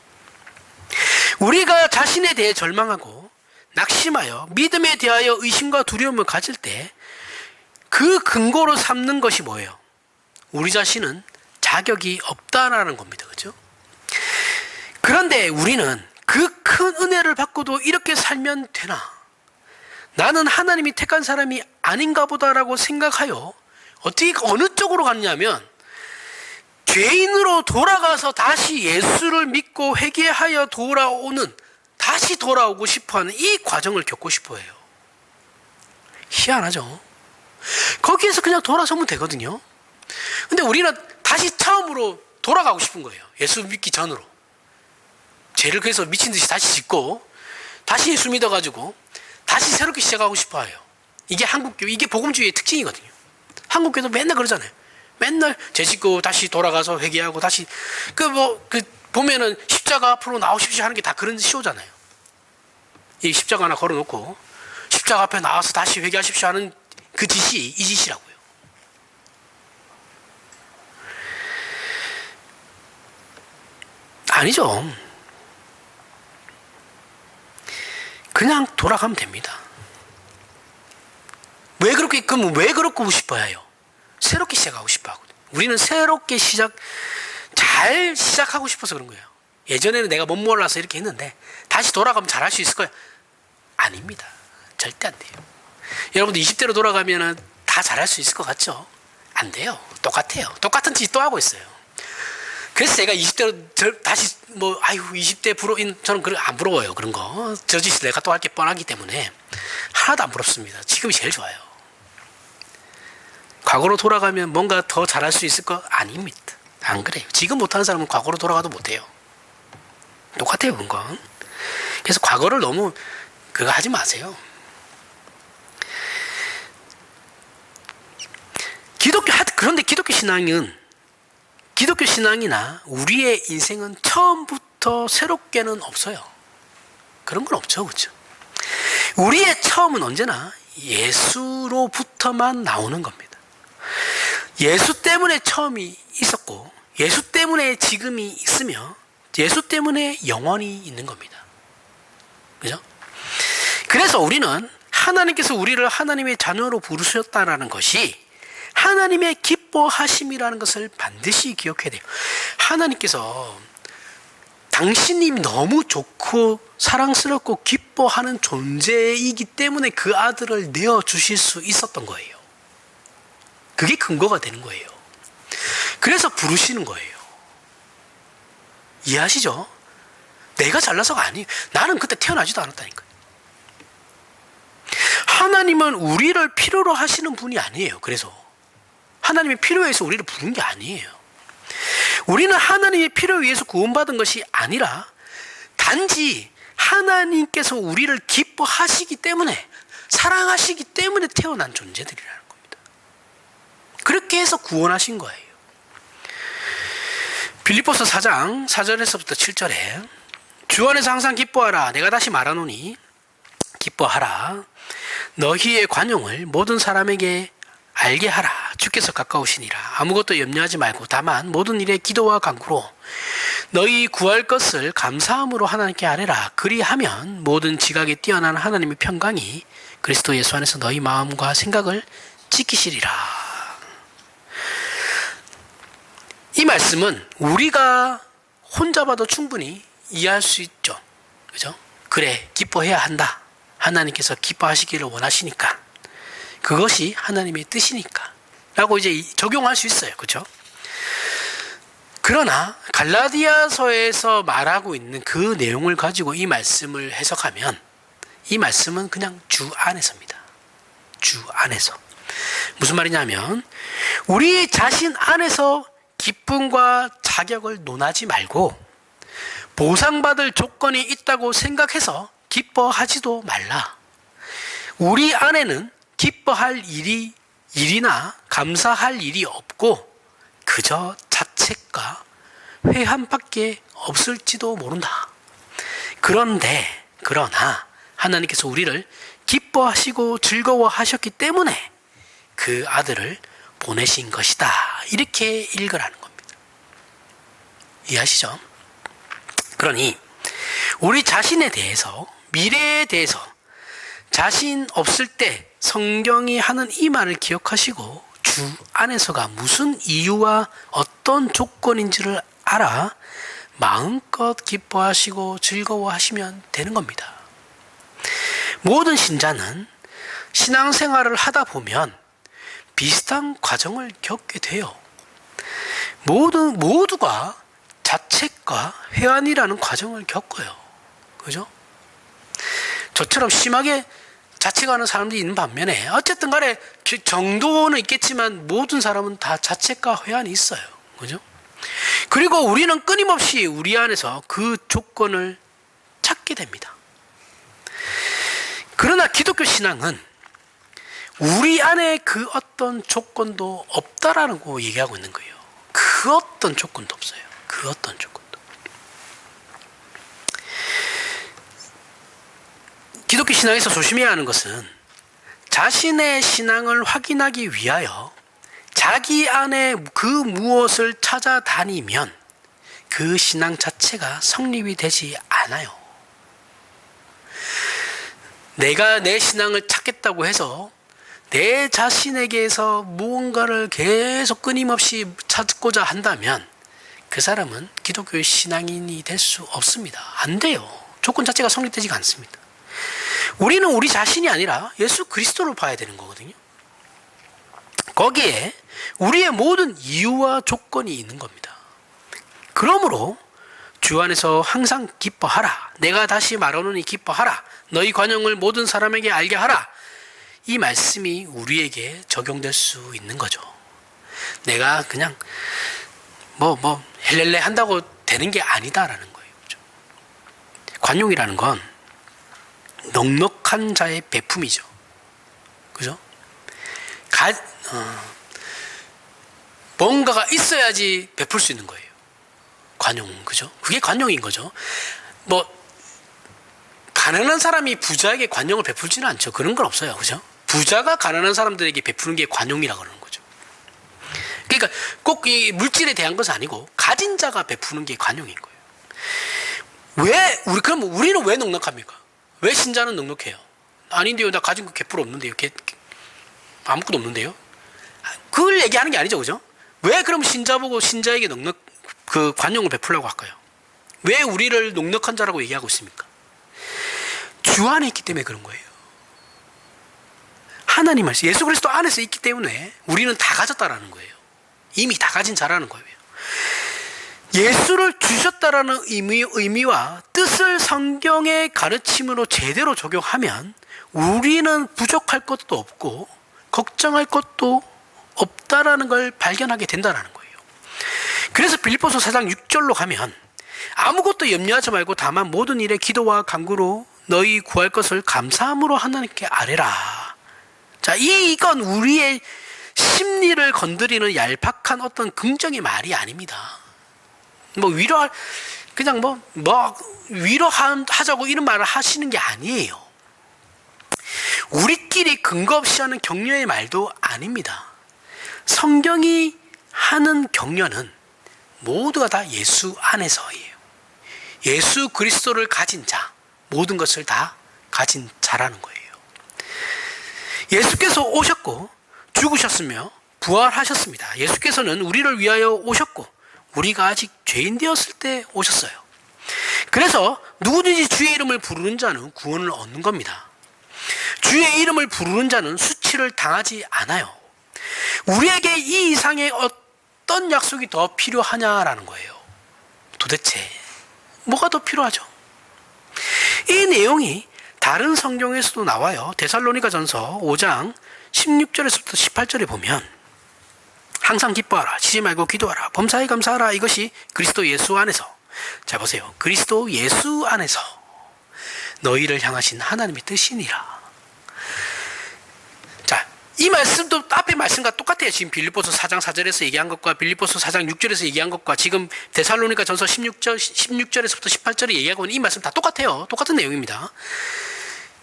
우리가 자신에 대해 절망하고 낙심하여 믿음에 대하여 의심과 두려움을 가질 때 그 근거로 삼는 것이 뭐예요? 우리 자신은 자격이 없다라는 겁니다. 그죠? 그런데 우리는 그 큰 은혜를 받고도 이렇게 살면 되나? 나는 하나님이 택한 사람이 아닌가 보다라고 생각하여 어떻게 어느 쪽으로 갔냐면, 죄인으로 돌아가서 다시 예수를 믿고 회개하여 돌아오는, 다시 돌아오고 싶어하는 이 과정을 겪고 싶어해요. 희한하죠? 거기에서 그냥 돌아서면 되거든요. 근데 우리는 다시 처음으로 돌아가고 싶은 거예요. 예수 믿기 전으로. 죄를 그래서 미친 듯이 다시 짓고 다시 예수 믿어가지고 다시 새롭게 시작하고 싶어해요. 이게 한국교, 이게 복음주의의 특징이거든요. 한국교도 맨날 그러잖아요. 맨날 죄 짓고 다시 돌아가서 회개하고 다시 보면은 십자가 앞으로 나오십시오 하는 게 다 그런 시호잖아요. 이 십자가 하나 걸어놓고 십자가 앞에 나와서 다시 회개하십시오 하는 그 짓이 이 짓이라고요. 아니죠. 그냥 돌아가면 됩니다. 왜 그렇고 싶어야 해요? 새롭게 시작하고 싶어 하거든요. 우리는 새롭게 잘 시작하고 싶어서 그런 거예요. 예전에는 내가 못 몰라서 이렇게 했는데 다시 돌아가면 잘할 수 있을 거야. 아닙니다. 절대 안 돼요. 여러분들 20대로 돌아가면 다 잘할 수 있을 것 같죠? 안 돼요. 똑같아요. 똑같은 짓 또 하고 있어요. 그래서 제가 20대로 다시 20대 저는 안 부러워요. 그런 거. 저 짓을 내가 또 할 게 뻔하기 때문에 하나도 안 부럽습니다. 지금이 제일 좋아요. 과거로 돌아가면 뭔가 더 잘할 수 있을 거 아닙니다. 안 그래요. 지금 못하는 사람은 과거로 돌아가도 못해요. 똑같아요, 그런 거. 그래서 과거를 너무 그거 하지 마세요. 그런데 기독교 신앙이나 우리의 인생은 처음부터 새롭게는 없어요. 그런 건 없죠, 그렇죠? 우리의 처음은 언제나 예수로부터만 나오는 겁니다. 예수 때문에 처음이 있었고, 예수 때문에 지금이 있으며, 예수 때문에 영원히 있는 겁니다. 그죠? 그래서 우리는 하나님께서 우리를 하나님의 자녀로 부르셨다라는 것이 하나님의 기뻐하심이라는 것을 반드시 기억해야 돼요. 하나님께서 당신이 너무 좋고 사랑스럽고 기뻐하는 존재이기 때문에 그 아들을 내어주실 수 있었던 거예요. 그게 근거가 되는 거예요. 그래서 부르시는 거예요. 이해하시죠? 내가 잘나서가 아니에요. 나는 그때 태어나지도 않았다니까요. 하나님은 우리를 필요로 하시는 분이 아니에요. 그래서 하나님의 필요에 의해서 우리를 부른 게 아니에요. 우리는 하나님의 필요에 의해서 구원받은 것이 아니라 단지 하나님께서 우리를 기뻐하시기 때문에, 사랑하시기 때문에 태어난 존재들이라는 겁니다. 그렇게 해서 구원하신 거예요. 빌립보서 4장 4절에서부터 7절에 주 안에서 항상 기뻐하라. 내가 다시 말하노니 기뻐하라. 너희의 관용을 모든 사람에게 알게 하라. 주께서 가까우시니라. 아무것도 염려하지 말고 다만 모든 일에 기도와 간구로 너희 구할 것을 감사함으로 하나님께 아뢰라. 그리하면 모든 지각에 뛰어난 하나님의 평강이 그리스도 예수 안에서 너희 마음과 생각을 지키시리라. 이 말씀은 우리가 혼자 봐도 충분히 이해할 수 있죠. 그죠? 그래, 기뻐해야 한다. 하나님께서 기뻐하시기를 원하시니까. 그것이 하나님의 뜻이니까. 라고 이제 적용할 수 있어요. 그죠? 그러나 갈라디아서에서 말하고 있는 그 내용을 가지고 이 말씀을 해석하면 이 말씀은 그냥 주 안에서입니다. 주 안에서. 무슨 말이냐면 우리 자신 안에서 기쁨과 자격을 논하지 말고 보상받을 조건이 있다고 생각해서 기뻐하지도 말라. 우리 안에는 기뻐할 일이나 감사할 일이 없고 그저 자책과 회한밖에 없을지도 모른다. 그러나 하나님께서 우리를 기뻐하시고 즐거워하셨기 때문에 그 아들을 보내신 것이다. 이렇게 읽으라는 겁니다. 이해하시죠? 그러니 우리 자신에 대해서, 미래에 대해서 자신 없을 때 성경이 하는 이 말을 기억하시고 주 안에서가 무슨 이유와 어떤 조건인지를 알아 마음껏 기뻐하시고 즐거워하시면 되는 겁니다. 모든 신자는 신앙생활을 하다 보면 비슷한 과정을 겪게 돼요. 모두가 자책과 회한이라는 과정을 겪어요. 그죠? 저처럼 심하게 자책하는 사람들이 있는 반면에 어쨌든 간에 정도는 있겠지만 모든 사람은 다 자책과 회한이 있어요. 그죠? 그리고 우리는 끊임없이 우리 안에서 그 조건을 찾게 됩니다. 그러나 기독교 신앙은 우리 안에 그 어떤 조건도 없다라는 거 얘기하고 있는 거예요. 그 어떤 조건도 없어요. 그 어떤 조건도. 기독교 신앙에서 조심해야 하는 것은 자신의 신앙을 확인하기 위하여 자기 안에 그 무엇을 찾아다니면 그 신앙 자체가 성립이 되지 않아요. 내가 내 신앙을 찾겠다고 해서 내 자신에게서 무언가를 계속 끊임없이 찾고자 한다면 그 사람은 기독교의 신앙인이 될 수 없습니다. 안 돼요. 조건 자체가 성립되지가 않습니다. 우리는 우리 자신이 아니라 예수 그리스도를 봐야 되는 거거든요. 거기에 우리의 모든 이유와 조건이 있는 겁니다. 그러므로 주 안에서 항상 기뻐하라. 내가 다시 말하노니 기뻐하라. 너희 관용을 모든 사람에게 알게 하라. 이 말씀이 우리에게 적용될 수 있는 거죠. 내가 그냥 헬렐레 한다고 되는 게 아니다라는 거예요. 그렇죠? 관용이라는 건 넉넉한 자의 배품이죠. 그죠? 뭔가가 있어야지 베풀 수 있는 거예요. 관용, 그죠? 그게 관용인 거죠. 가난한 사람이 부자에게 관용을 베풀지는 않죠. 그런 건 없어요. 그죠? 부자가 가난한 사람들에게 베푸는 게 관용이라고 그러는 거죠. 그러니까 꼭 이 물질에 대한 것은 아니고 가진 자가 베푸는 게 관용인 거예요. 그럼 우리는 왜 넉넉합니까? 왜 신자는 넉넉해요? 아닌데요. 나 가진 거 개뿔 없는데요. 아무것도 없는데요. 그걸 얘기하는 게 아니죠. 그죠? 왜 그럼 신자 보고 신자에게 그 관용을 베풀려고 할까요? 왜 우리를 넉넉한 자라고 얘기하고 있습니까? 주 안에 있기 때문에 그런 거예요. 하나님 말씀, 예수 그리스도 안에서 있기 때문에 우리는 다 가졌다라는 거예요. 이미 다 가진 자라는 거예요. 예수를 주셨다라는 의미와 뜻을 성경의 가르침으로 제대로 적용하면 우리는 부족할 것도 없고 걱정할 것도 없다라는 걸 발견하게 된다라는 거예요. 그래서 빌립보서 4장 6절로 가면 아무것도 염려하지 말고 다만 모든 일에 기도와 간구로 너희 구할 것을 감사함으로 하나님께 아뢰라. 자, 이건 우리의 심리를 건드리는 얄팍한 어떤 긍정의 말이 아닙니다. 위로하자고 이런 말을 하시는 게 아니에요. 우리끼리 근거 없이 하는 격려의 말도 아닙니다. 성경이 하는 격려는 모두가 다 예수 안에서예요. 예수 그리스도를 가진 자, 모든 것을 다 가진 자라는 거예요. 예수께서 오셨고 죽으셨으며 부활하셨습니다. 예수께서는 우리를 위하여 오셨고 우리가 아직 죄인 되었을 때 오셨어요. 그래서 누구든지 주의 이름을 부르는 자는 구원을 얻는 겁니다. 주의 이름을 부르는 자는 수치를 당하지 않아요. 우리에게 이 이상의 어떤 약속이 더 필요하냐라는 거예요. 도대체 뭐가 더 필요하죠? 이 내용이 다른 성경에서도 나와요. 데살로니가전서 5장 16절에서부터 18절에 보면 항상 기뻐하라, 쉬지 말고 기도하라, 범사에 감사하라. 이것이 그리스도 예수 안에서, 자 보세요, 그리스도 예수 안에서 너희를 향하신 하나님의 뜻이니라. 자, 이 말씀도 앞에 말씀과 똑같아요. 지금 빌립보서 4장 4절에서 얘기한 것과 빌립보서 4장 6절에서 얘기한 것과 지금 데살로니가 전서 16절에서부터 18절에 얘기하고 있는 이 말씀 다 똑같아요. 똑같은 내용입니다.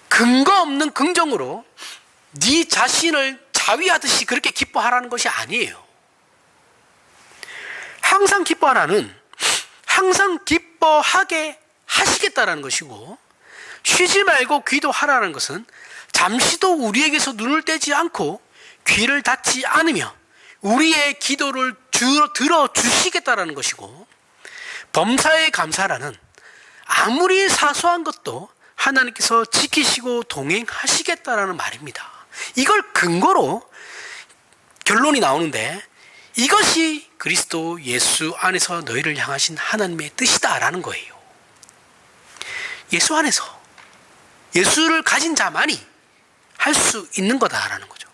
근거 없는 긍정으로 네 자신을 자위하듯이 그렇게 기뻐하라는 것이 아니에요. 항상 기뻐하라는 항상 기뻐하게 하시겠다라는 것이고, 쉬지 말고 기도하라는 것은 잠시도 우리에게서 눈을 떼지 않고 귀를 닫지 않으며 우리의 기도를 들어주시겠다라는 것이고, 범사에 감사라는 아무리 사소한 것도 하나님께서 지키시고 동행하시겠다라는 말입니다. 이걸 근거로 결론이 나오는데, 이것이 그리스도 예수 안에서 너희를 향하신 하나님의 뜻이다라는 거예요. 예수 안에서 예수를 가진 자만이 할 수 있는 거다라는 거죠.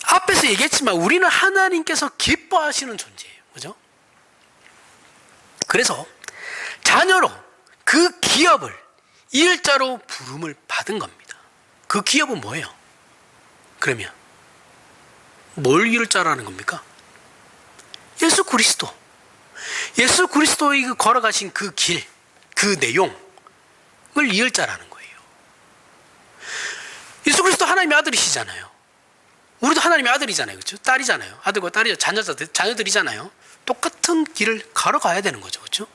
앞에서 얘기했지만 우리는 하나님께서 기뻐하시는 존재예요. 그죠? 그래서 자녀로 그 기업을 일자로 부름을 받은 겁니다. 그 기업은 뭐예요? 그러면 뭘 일자라는 겁니까? 예수 그리스도. 예수 그리스도의 걸어가신 그 길, 그 내용을 이을자라는 거예요. 예수 그리스도 하나님의 아들이시잖아요. 우리도 하나님의 아들이잖아요. 그렇죠? 딸이잖아요. 아들과 딸이 자녀들이잖아요. 똑같은 길을 걸어가야 되는 거죠. 그렇죠?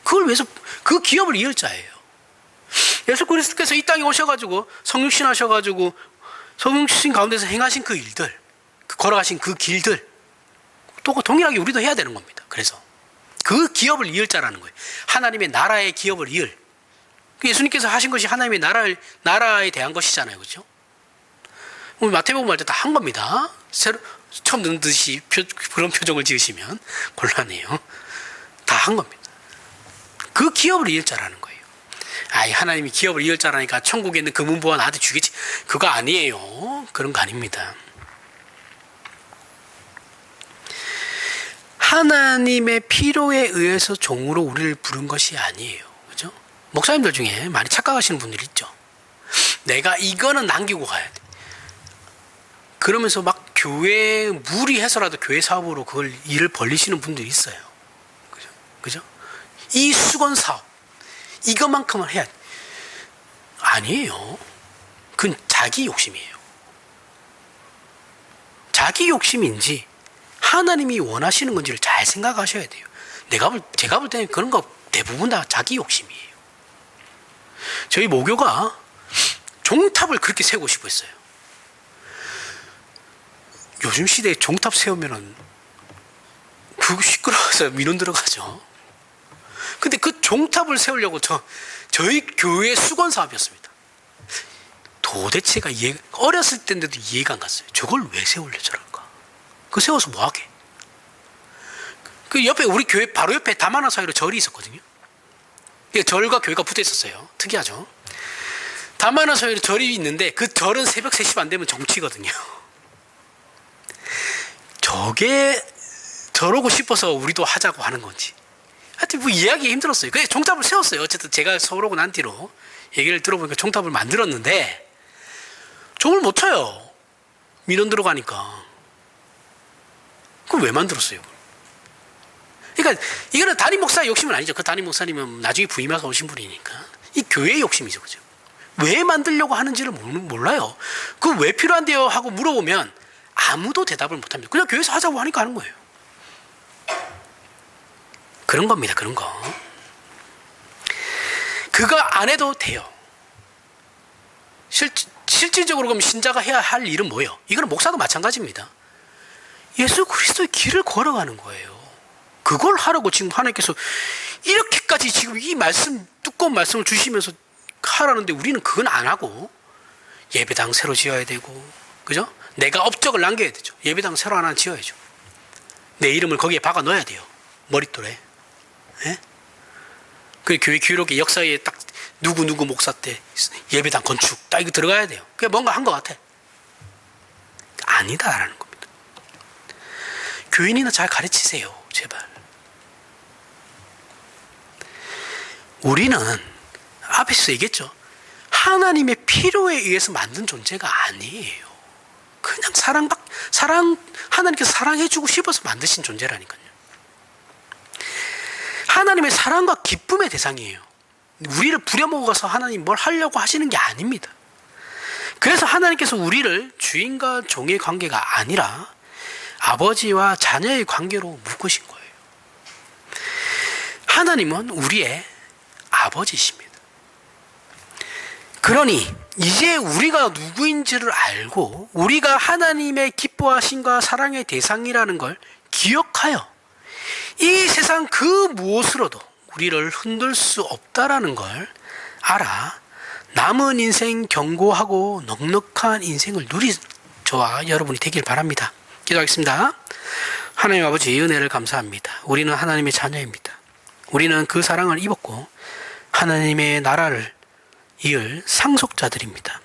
그걸 위해서 그 기업을 이을 자예요. 예수 그리스도께서 이 땅에 오셔가지고 성육신 하셔가지고 성육신 가운데서 행하신 그 일들, 걸어가신 그 길들, 또 동일하게 우리도 해야 되는 겁니다. 그래서 그 기업을 이을 자라는 거예요. 하나님의 나라의 기업을 이을. 예수님께서 하신 것이 하나님의 나라에 대한 것이잖아요. 그렇죠? 우리 마태복음 할 때 다 한 겁니다. 처음 듣는 듯이 그런 표정을 지으시면 곤란해요. 다 한 겁니다. 그 기업을 이을 자라는 거예요. 아이, 하나님이 기업을 이을 자라니까 천국에 있는 금은보화 나한테 주겠지. 그거 아니에요. 그런 거 아닙니다. 하나님의 필요에 의해서 종으로 우리를 부른 것이 아니에요. 그죠? 목사님들 중에 많이 착각하시는 분들이 있죠. 내가 이거는 남기고 가야 돼. 그러면서 막 교회 무리해서라도 교회 사업으로 그걸 일을 벌리시는 분들이 있어요. 그죠? 그죠? 이 수건 사업, 이것만큼은 해야 돼. 아니에요. 그건 자기 욕심이에요. 자기 욕심인지 하나님이 원하시는 건지를 잘 생각하셔야 돼요. 제가 볼 때는 그런 거 대부분 다 자기 욕심이에요. 저희 모교가 종탑을 그렇게 세우고 싶어 했어요. 요즘 시대에 종탑 세우면은 그거 시끄러워서 민원 들어가죠. 근데 그 종탑을 세우려고 저희 교회 수건 사업이었습니다. 도대체가 어렸을 때인데도 이해가 안 갔어요. 저걸 왜 세우려 저럴까? 그거 세워서 뭐 하게? 그 옆에 우리 교회 바로 옆에 다마나 사이로 절이 있었거든요. 절과 교회가 붙어 있었어요. 특이하죠. 다마나 사이로 절이 있는데 그 절은 새벽 3시 반 되면 정치거든요. 저게 저러고 싶어서 우리도 하자고 하는 건지. 하여튼 뭐 이해하기 힘들었어요. 그래서 종탑을 세웠어요. 어쨌든 제가 서울 오고 난 뒤로 얘기를 들어보니까 종탑을 만들었는데 종을 못 쳐요. 민원 들어가니까. 그럼 왜 만들었어요? 그러니까 이거는 담임 목사 욕심은 아니죠. 그 담임 목사님은 나중에 부임해서 오신 분이니까. 이 교회의 욕심이죠. 그죠? 왜 만들려고 하는지를 몰라요. 그 왜 필요한데요? 하고 물어보면 아무도 대답을 못 합니다. 그냥 교회에서 하자고 하니까 하는 거예요. 그런 겁니다. 그런 거. 그거 안 해도 돼요. 실질적으로 그럼 신자가 해야 할 일은 뭐예요? 이거는 목사도 마찬가지입니다. 예수 그리스도의 길을 걸어가는 거예요. 그걸 하라고 지금 하나님께서 이렇게까지 지금 이 말씀, 두꺼운 말씀을 주시면서 하라는데 우리는 그건 안 하고 예배당 새로 지어야 되고, 그죠? 내가 업적을 남겨야 되죠. 예배당 새로 하나 지어야죠. 내 이름을 거기에 박아 넣어야 돼요. 머릿돌에. 예? 그 교회 기록의 역사에 딱 누구 목사 때 예배당 건축 딱 이거 들어가야 돼요. 그게 뭔가 한 것 같아. 아니다라는 겁니다. 교인이나 잘 가르치세요. 제발. 우리는 앞에서 얘기했죠. 하나님의 필요에 의해서 만든 존재가 아니에요. 그냥 하나님께서 사랑해주고 싶어서 만드신 존재라니까요. 하나님의 사랑과 기쁨의 대상이에요. 우리를 부려먹어서 하나님 뭘 하려고 하시는 게 아닙니다. 그래서 하나님께서 우리를 주인과 종의 관계가 아니라 아버지와 자녀의 관계로 묶으신 거예요. 하나님은 우리의 아버지십니다. 그러니 이제 우리가 누구인지를 알고 우리가 하나님의 기뻐하심과 사랑의 대상이라는 걸 기억하여 이 세상 그 무엇으로도 우리를 흔들 수 없다라는 걸 알아 남은 인생 견고하고 넉넉한 인생을 누리 저와 여러분이 되길 바랍니다. 기도하겠습니다. 하나님 아버지 은혜를 감사합니다. 우리는 하나님의 자녀입니다. 우리는 그 사랑을 입었고 하나님의 나라를 이을 상속자들입니다.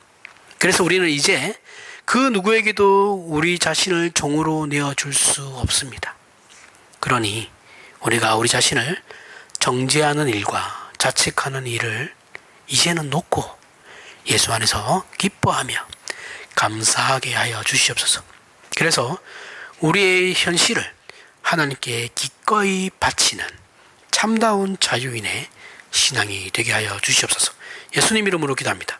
그래서 우리는 이제 그 누구에게도 우리 자신을 종으로 내어줄 수 없습니다. 그러니 우리가 우리 자신을 정죄하는 일과 자책하는 일을 이제는 놓고 예수 안에서 기뻐하며 감사하게 하여 주시옵소서. 그래서 우리의 현실을 하나님께 기꺼이 바치는 참다운 자유인의 신앙이 되게 하여 주시옵소서. 예수님 이름으로 기도합니다.